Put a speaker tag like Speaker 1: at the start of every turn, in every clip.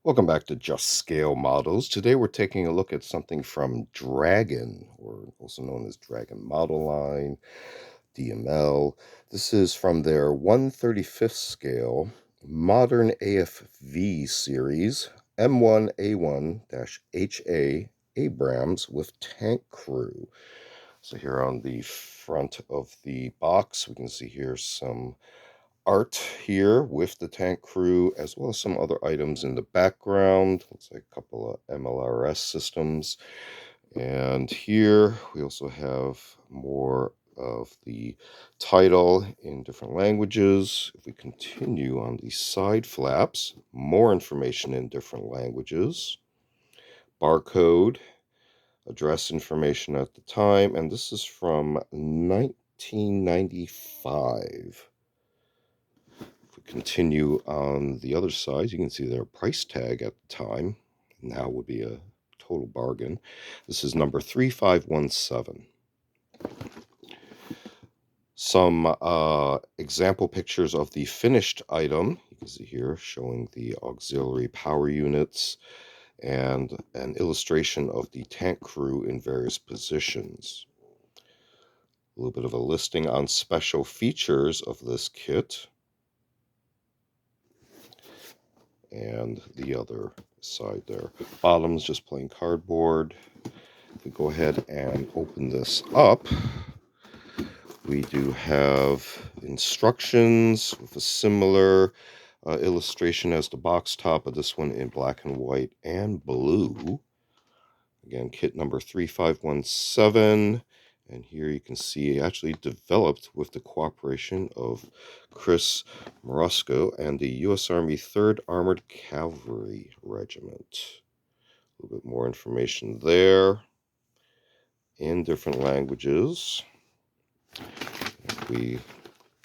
Speaker 1: Welcome back to Just Scale Models. Today we're taking a look at something from Dragon, or also known as Dragon Model Line, DML. This is from their 1/35th scale modern AFV series, M1A1-HA Abrams with tank crew. So here on the front of the box, we can see here some art here with the tank crew, as well as some other items in the background. Looks like a couple of MLRS systems. And here we also have more of the title in different languages. If we continue on the side flaps, more information in different languages, barcode, address information at the time, and this is from 1995. Continue on the other side, you can see their price tag at the time now would be a total bargain. This is number 3517. Some example pictures of the finished item. You can see here showing the auxiliary power units and an illustration of the tank crew in various positions. A little bit of a listing on special features of this kit. And the other side there. Bottom's just plain cardboard. If we go ahead and open this up, we do have instructions with a similar illustration as the box top, but this one in black and white and blue. Again, kit number 3517. And here you can see actually developed with the cooperation of Chris Morosco and the U.S. Army 3rd Armored Cavalry Regiment. A little bit more information there in different languages. If we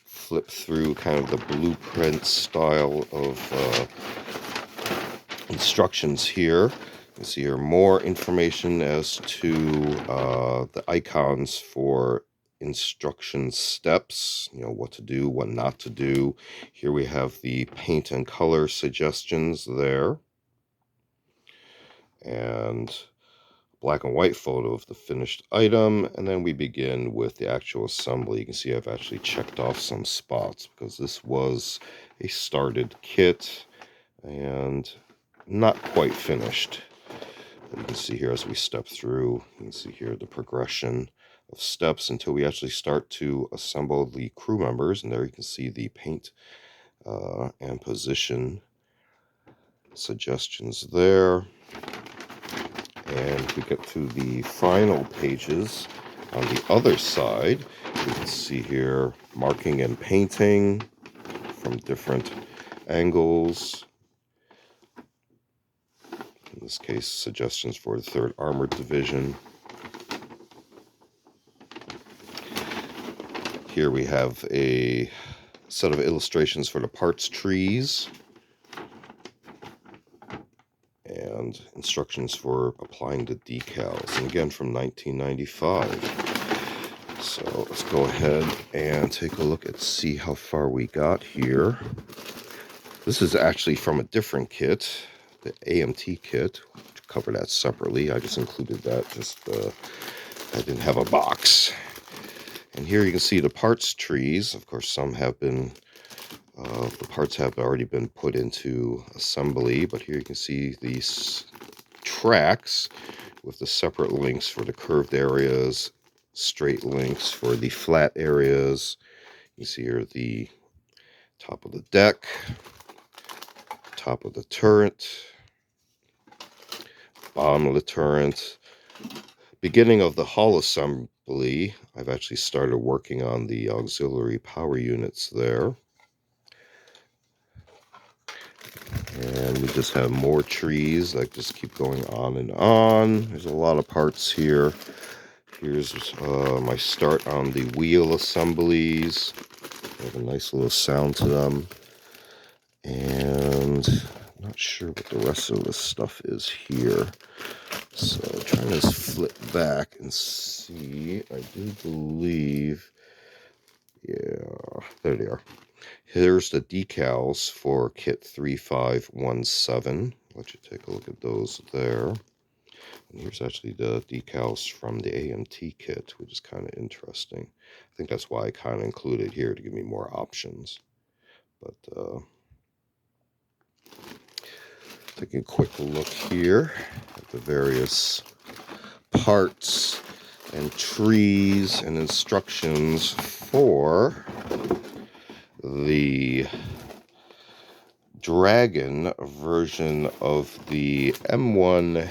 Speaker 1: flip through kind of the blueprint style of instructions here, you can see here more information as to the icons for instruction steps, what to do, what not to do. Here we have the paint and color suggestions there, and black and white photo of the finished item, and then we begin with the actual assembly. You can see I've actually checked off some spots because this was a started kit and not quite finished. And you can see here as we step through, you can see here the progression of steps until we actually start to assemble the crew members. And there you can see the paint and position suggestions there. And we get to the final pages on the other side. You can see here marking and painting from different angles. In this case, suggestions for the 3rd Armored Division. Here we have a set of illustrations for the parts trees and instructions for applying the decals, and again from 1995. So let's go ahead and take a look and see how far we got here. This is actually from a different kit, the AMT kit. We'll cover that separately. I just included that, I didn't have a box. And here you can see the parts trees. Of course, some have been the parts have already been put into assembly, but here you can see these tracks with the separate links for the curved areas, straight links for the flat areas. You see here the top of the deck, top of the turret, bottom of the turret, beginning of the hull assembly. I've actually started working on the auxiliary power units there. And we just have more trees that just keep going on and on. There's a lot of parts here. Here's my start on the wheel assemblies. They have a nice little sound to them. And I'm not sure what the rest of this stuff is here. So trying to flip back and see. I do believe, yeah, there they are. Here's the decals for kit 3517. Let you take a look at those there. And here's actually the decals from the AMT kit, which is kind of interesting. I think that's why I kind of included here, to give me more options. But taking a quick look here at the various parts and trees and instructions for the Dragon version of the M1A1-HA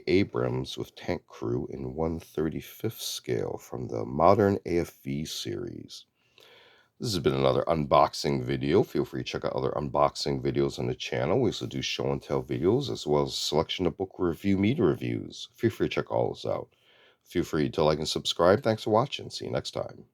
Speaker 1: Abrams with tank crew in 1/35th scale from the modern AFV series. This has been another unboxing video. Feel free to check out other unboxing videos on the channel. We also do show and tell videos, as well as a selection of book review media reviews. Feel free to check all those out. Feel free to like and subscribe. Thanks for watching. See you next time.